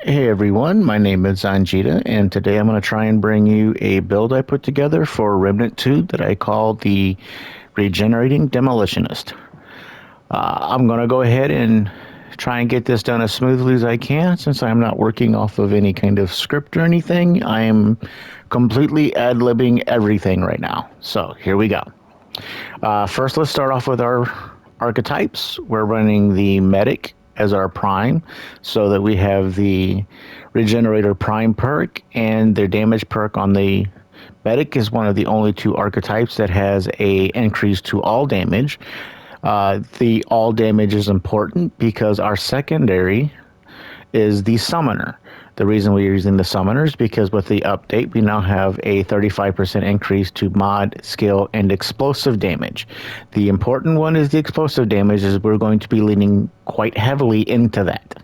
Hey everyone, my name is Anjita, and today I'm going to try and bring you a build I put together for Remnant 2 that I call the Regenerating Demolitionist. I'm going to go ahead and try and get this done as smoothly as I can since I'm not working off of any kind of script or anything. I am completely ad-libbing everything right now. So here we go. First, let's start off with our archetypes. We're running the medic as our prime, so that we have the regenerator prime perk, and their damage perk on the medic is one of the only two archetypes that has a increase to all damage. The all damage is important because our secondary is the summoner. The reason we're using the summoner is because with the update, we now have a 35% increase to mod, skill, and explosive damage. The important one is the explosive damage, as we're going to be leaning quite heavily into that.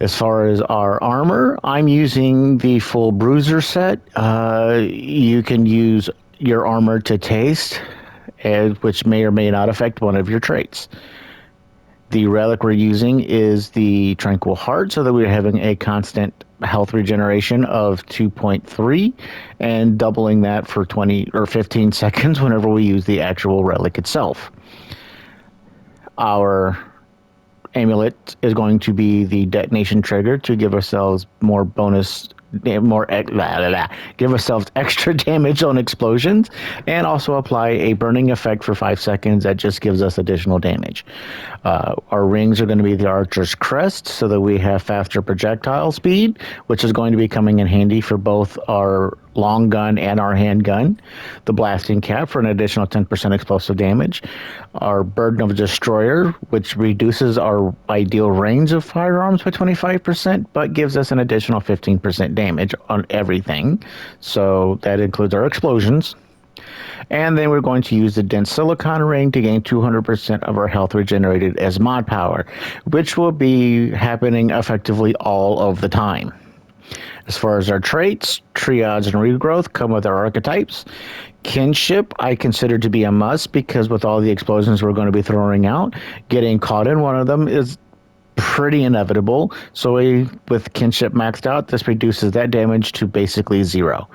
As far as our armor, I'm using the full bruiser set. You can use your armor to taste, which may or may not affect one of your traits. The relic we're using is the Tranquil Heart, so that we're having a constant health regeneration of 2.3 and doubling that for 20 or 15 seconds whenever we use the actual relic itself. Our amulet is going to be the detonation trigger to give ourselves more bonus, give ourselves extra damage on explosions, and also apply a burning effect for 5 seconds that just gives us additional damage. Our rings are going to be the Archer's Crest, so that we have faster projectile speed, which is going to be coming in handy for both our long gun and our handgun. The blasting cap for an additional 10% explosive damage. Our Burden of Destroyer, which reduces our ideal range of firearms by 25%, but gives us an additional 15% damage on everything. So that includes our explosions. And then we're going to use the Dense Silicon Ring to gain 200% of our health regenerated as mod power, which will be happening effectively all of the time. As far as our traits, triage and regrowth come with our archetypes. Kinship, I consider to be a must because with all the explosions we're going to be throwing out, getting caught in one of them is pretty inevitable. So with kinship maxed out, this reduces that damage to basically 0.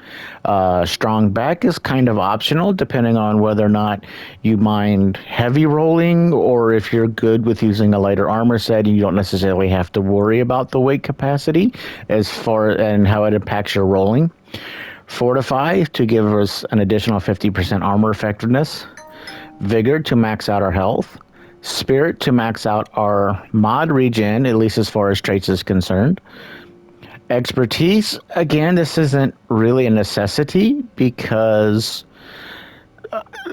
Strong back is kind of optional depending on whether or not you mind heavy rolling, or if you're good with using a lighter armor set and you don't necessarily have to worry about the weight capacity as far and how it impacts your rolling. Fortify to give us an additional 50% armor effectiveness. Vigor to max out our health. Spirit to max out our mod regen, at least as far as traits is concerned. Expertise, again, this isn't really a necessity because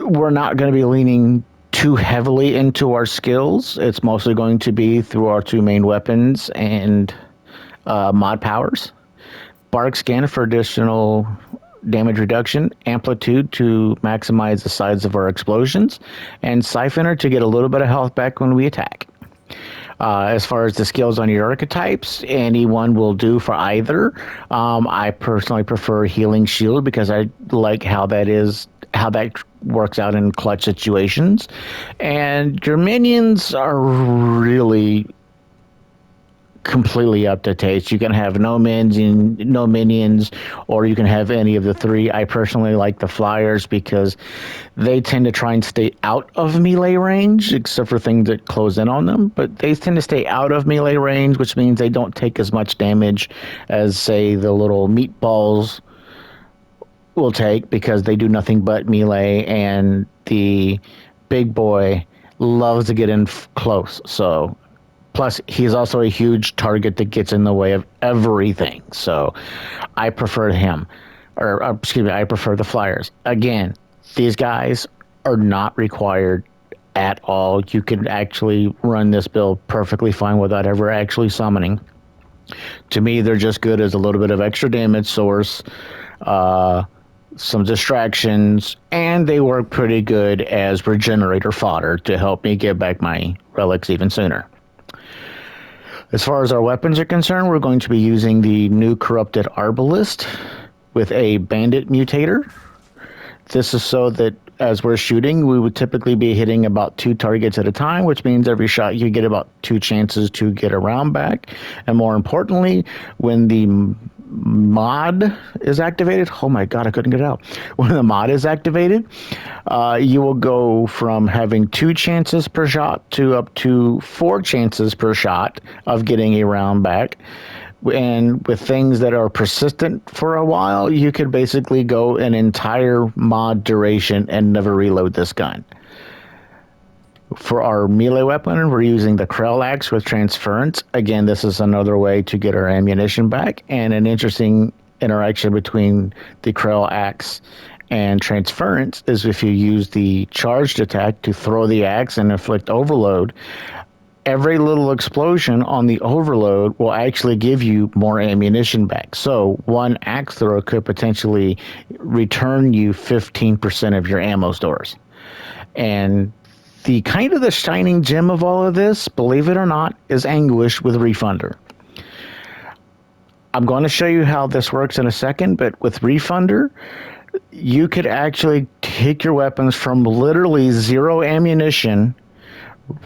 we're not going to be leaning too heavily into our skills. It's mostly going to be through our 2 main weapons and mod powers. Bark Scan for additional damage reduction, amplitude to maximize the size of our explosions, and siphoner to get a little bit of health back when we attack. As far as the skills on your archetypes, anyone will do for either. I personally prefer Healing Shield because I like how that works out in clutch situations. And your minions are really completely up to taste. You can have no minions, or you can have any of the 3. I personally like the flyers because they tend to try and stay out of melee range, except for things that close in on them, but they tend to stay out of melee range, which means they don't take as much damage as, say, the little meatballs will take, because they do nothing but melee, and the big boy loves to get in close. So plus, he's also a huge target that gets in the way of everything. So I prefer him. I prefer the flyers. Again, these guys are not required at all. You can actually run this build perfectly fine without ever actually summoning. To me, they're just good as a little bit of extra damage source, some distractions, and they work pretty good as regenerator fodder to help me get back my relics even sooner. As far as our weapons are concerned, we're going to be using the new Corrupted Arbalest with a Bandit Mutator. This is so that as we're shooting, we would typically be hitting about 2 targets at a time, which means every shot you get about 2 chances to get a round back. And more importantly, when the mod is activated, oh my god, I couldn't get it out. When the mod is activated, you will go from having 2 chances per shot to up to 4 chances per shot of getting a round back. And with things that are persistent for a while, you could basically go an entire mod duration and never reload this gun. For our melee weapon, we're using the Krell axe with transference. Again, this is another way to get our ammunition back, and an interesting interaction between the Krell axe and transference is if you use the charged attack to throw the axe and inflict overload, every little explosion on the overload will actually give you more ammunition back. So one axe throw could potentially return you 15% of your ammo stores. And the kind of the shining gem of all of this, believe it or not, is Anguish with Refunder. I'm going to show you how this works in a second, but with Refunder, you could actually take your weapons from literally 0 ammunition,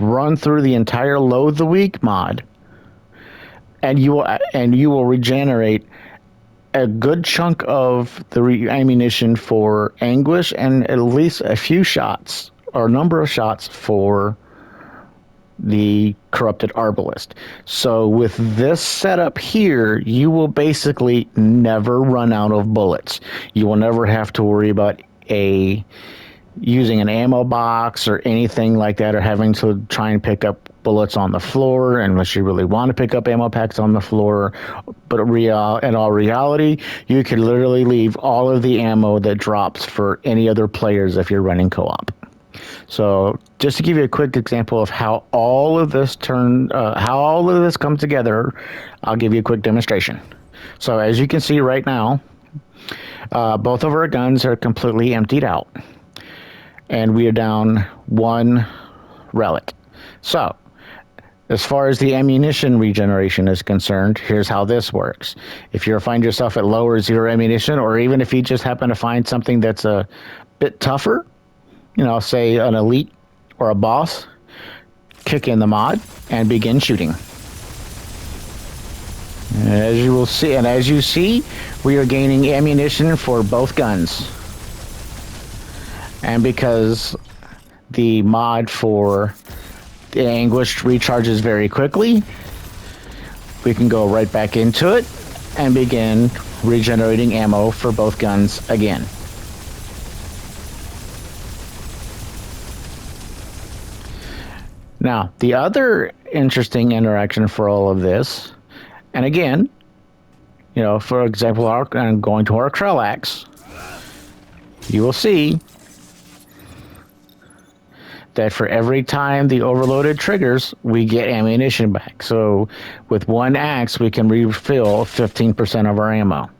run through the entire Load the Weak mod, and you will regenerate a good chunk of the ammunition for Anguish, and at least a few shots or a number of shots for the Corrupted Arbalest. So with this setup here, you will basically never run out of bullets. You will never have to worry about using an ammo box or anything like that, or having to try and pick up bullets on the floor, unless you really want to pick up ammo packs on the floor. But in all reality, you could literally leave all of the ammo that drops for any other players if you're running co-op. So just to give you a quick example of how all of this comes together, I'll give you a quick demonstration. So as you can see right now, both of our guns are completely emptied out, and we are down 1 relic. So as far as the ammunition regeneration is concerned, here's how this works. If you find yourself at low or 0 ammunition, or even if you just happen to find something that's a bit tougher, say an elite or a boss, kick in the mod and begin shooting. As you see, we are gaining ammunition for both guns. And because the mod for the Anguish recharges very quickly, we can go right back into it and begin regenerating ammo for both guns again. Now, the other interesting interaction for all of this, and again, for example, I'm going to our Krell axe, you will see that for every time the overloaded triggers, we get ammunition back. So with one axe, we can refill 15% of our ammo.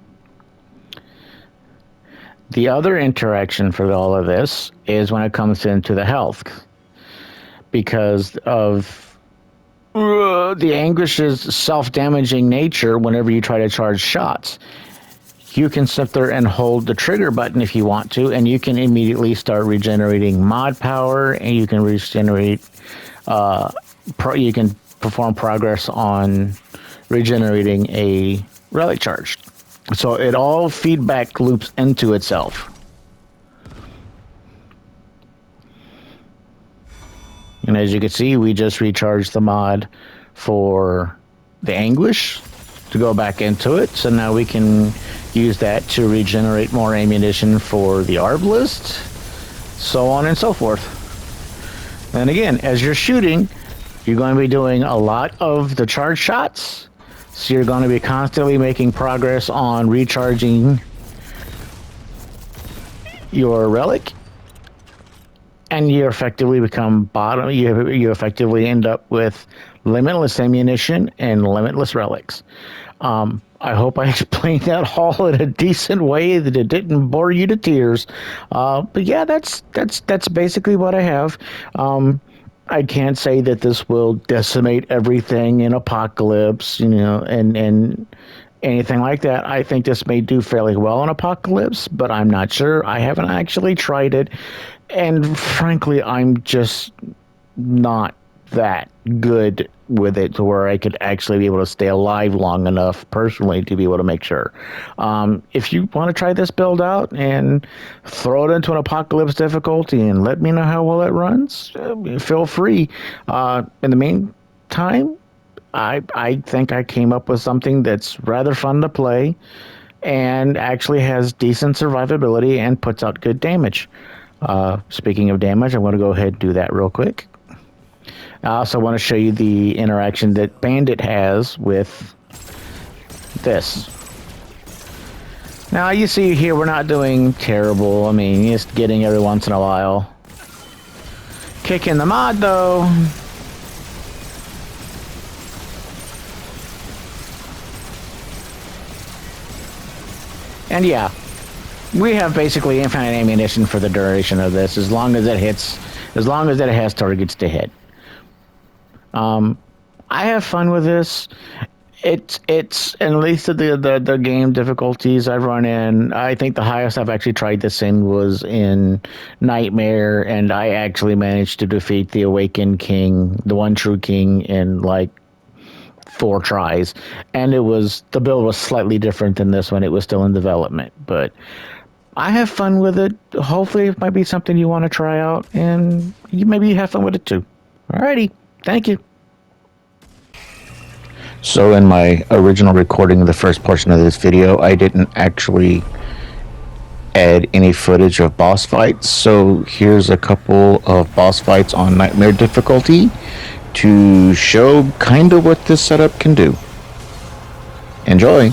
The other interaction for all of this is when it comes into the health. Because of the Anguish's self-damaging nature, whenever you try to charge shots, you can sit there and hold the trigger button if you want to, and you can immediately start regenerating mod power, and you can regenerate, you can perform progress on regenerating a relic charge. So it all feedback loops into itself. And as you can see, we just recharged the mod for the Anguish to go back into it. So now we can use that to regenerate more ammunition for the Arbalest, so on and so forth. And again, as you're shooting, you're going to be doing a lot of the charge shots. So you're going to be constantly making progress on recharging your relic. And you effectively become you effectively end up with limitless ammunition and limitless relics. I hope I explained that all in a decent way, that it didn't bore you to tears. But yeah, that's basically what I have. I can't say that this will decimate everything in Apocalypse, and anything like that. I think this may do fairly well in Apocalypse, but I'm not sure. I haven't actually tried it And frankly, I'm just not that good with it to where I could actually be able to stay alive long enough personally to be able to make sure. If you want to try this build out and throw it into an apocalypse difficulty and let me know how well it runs, feel free. In the meantime, I think I came up with something that's rather fun to play and actually has decent survivability and puts out good damage. Speaking of damage, I'm going to go ahead and do that real quick. I also want to show you the interaction that Bandit has with this. Now, you see here, we're not doing terrible. I mean, just getting every once in a while. Kicking the mod, though. And yeah, we have basically infinite ammunition for the duration of this, as long as it hits, as long as it has targets to hit. I have fun with this. It's at least the game difficulties I've run in. I think the highest I've actually tried this in was in Nightmare, and I actually managed to defeat the Awakened King, the one true king, in like 4 tries. And the build was slightly different than this one. It was still in development, but I have fun with it. Hopefully, it might be something you want to try out, and maybe you have fun with it too. Alrighty, thank you. So in my original recording of the first portion of this video, I didn't actually add any footage of boss fights. So here's a couple of boss fights on Nightmare difficulty to show kind of what this setup can do. Enjoy!